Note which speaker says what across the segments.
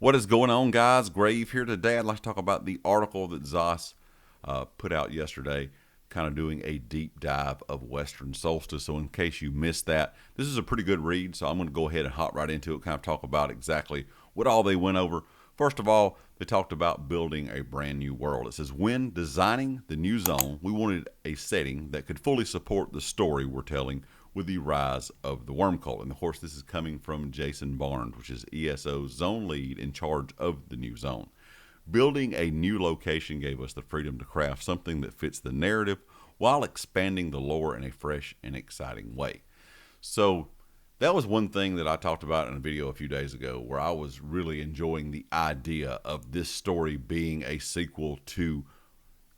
Speaker 1: What is going on, guys? Grave here today. I'd like to talk about the article that Zos put out yesterday, kind of doing a deep dive of Western Solstice. So in case you missed that, this is a pretty good read, so I'm going to go ahead and hop right into it, kind of talk about exactly what all they went over. First of all, they talked about building a brand new world. It says, when designing the new zone, we wanted a setting that could fully support the story we're telling with the rise of the worm cult. And of course, this is coming from Jason Barnes, which is ESO's zone lead in charge of the new zone. Building a new location gave us the freedom to craft something that fits the narrative while expanding the lore in a fresh and exciting way. So that was one thing that I talked about in a video a few days ago, where I was really enjoying the idea of this story being a sequel to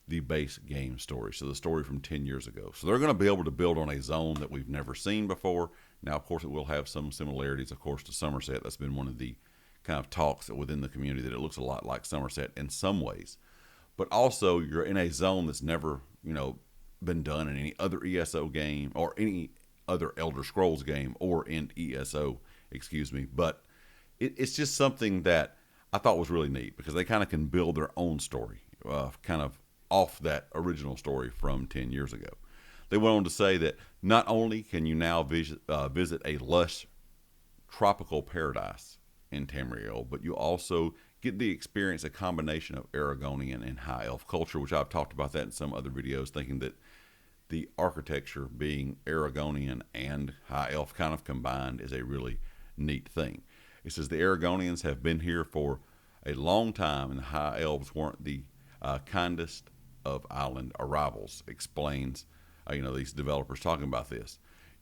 Speaker 1: the base game story. So the story from 10 years ago. So they're going to be able to build on a zone that we've never seen before. Now, of course, it will have some similarities, of course, to Somerset. That's been one of the kind of talks within the community, that it looks a lot like Somerset in some ways. But also, you're in a zone that's never, been done in any other ESO game or any other Elder Scrolls game or in ESO, excuse me. But it's just something that I thought was really neat, because they kind of can build their own story, kind of off that original story from 10 years ago. They went on to say that not only can you now visit a lush tropical paradise in Tamriel, but you also get the experience a combination of Aragonian and High Elf culture, which I've talked about that in some other videos, thinking that the architecture being Aragonian and High Elf kind of combined is a really neat thing. It says the Aragonians have been here for a long time, and the High Elves weren't the kindest of island arrivals, explains these developers talking about this.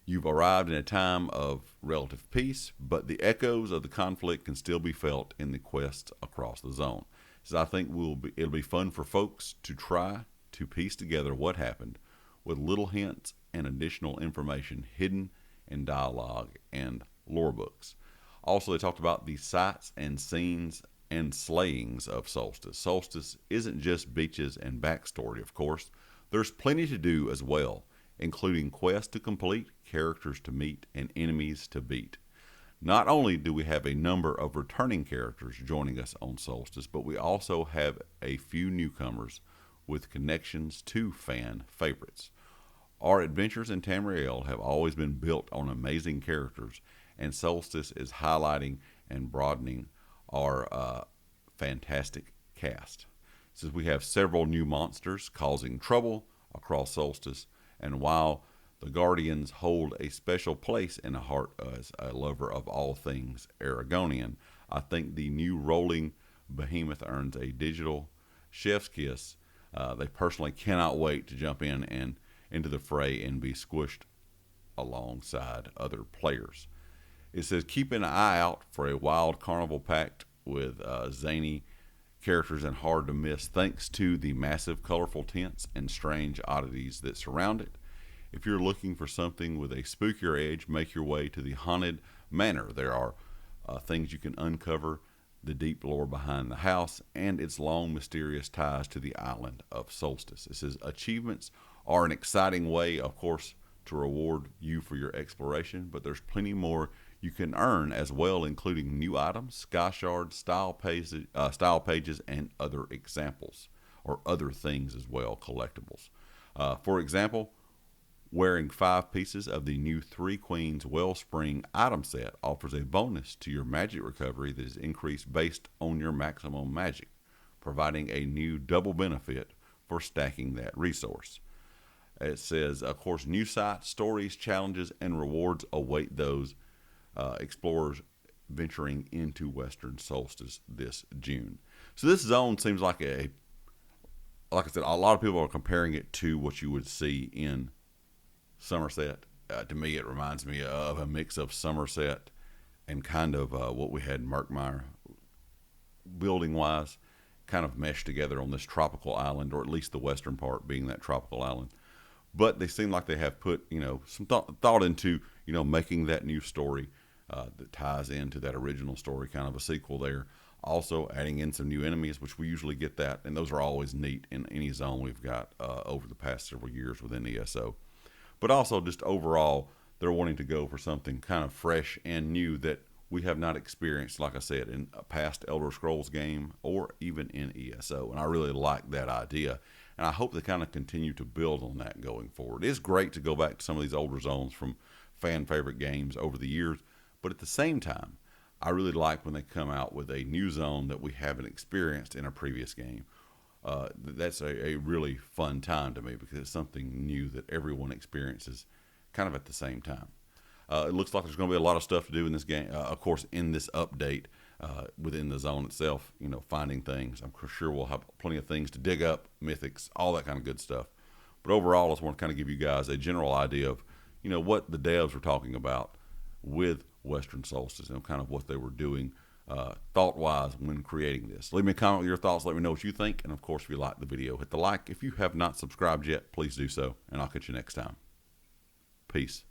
Speaker 1: You've arrived in a time of relative peace, but the echoes of the conflict can still be felt in the quest across the zone. So I think it'll be fun for folks to try to piece together what happened, with little hints and additional information hidden in dialogue and lore books. Also, they talked about the sights and scenes and slayings of Solstice. Solstice isn't just beaches and backstory, of course. There's plenty to do as well, including quests to complete, characters to meet, and enemies to beat. Not only do we have a number of returning characters joining us on Solstice, but we also have a few newcomers with connections to fan favorites. Our adventures in Tamriel have always been built on amazing characters, and Solstice is highlighting and broadening our fantastic cast. It says we have several new monsters causing trouble across Solstice, and while the Guardians hold a special place in the heart as a lover of all things Aragonian, I think the new rolling behemoth earns a digital chef's kiss. They personally cannot wait to jump in and into the fray and be squished alongside other players. It says keep an eye out for a wild carnival packed with zany characters and hard to miss, thanks to the massive colorful tents and strange oddities that surround it. If you're looking for something with a spookier edge, make your way to the Haunted Manor. There are things you can uncover, the deep lore behind the house, and its long mysterious ties to the island of Solstice. It says achievements are an exciting way, of course, to reward you for your exploration, but there's plenty more you can earn as well, including new items, sky shards, style pages, and other examples, or other things as well, collectibles. For example, wearing 5 pieces of the new Three Queens Wellspring item set offers a bonus to your magic recovery that is increased based on your maximum magic, providing a new double benefit for stacking that resource. It says, of course, new sites, stories, challenges, and rewards await those explorers venturing into Western Solstice this June. So this zone seems like like I said, a lot of people are comparing it to what you would see in Somerset. To me, it reminds me of a mix of Somerset and kind of what we had in Murkmire, building-wise, kind of meshed together on this tropical island, or at least the western part being that tropical island. But they seem like they have put, some thought into, making that new story that ties into that original story, kind of a sequel there. Also adding in some new enemies, which we usually get that, and those are always neat in any zone we've got over the past several years within ESO. But also just overall, they're wanting to go for something kind of fresh and new that we have not experienced, like I said, in a past Elder Scrolls game or even in ESO. And I really like that idea. And I hope they kind of continue to build on that going forward. It's great to go back to some of these older zones from fan favorite games over the years. But at the same time, I really like when they come out with a new zone that we haven't experienced in a previous game. That's a really fun time to me because it's something new that everyone experiences kind of at the same time. It looks like there's going to be a lot of stuff to do in this game. Of course, in this update within the zone itself, finding things. I'm sure we'll have plenty of things to dig up, mythics, all that kind of good stuff. But overall, I just want to kind of give you guys a general idea of, what the devs were talking about with Western Solstice and kind of what they were doing thought-wise when creating this. Leave me a comment with your thoughts. Let me know what you think. And, of course, if you like the video, hit the like. If you have not subscribed yet, please do so. And I'll catch you next time. Peace.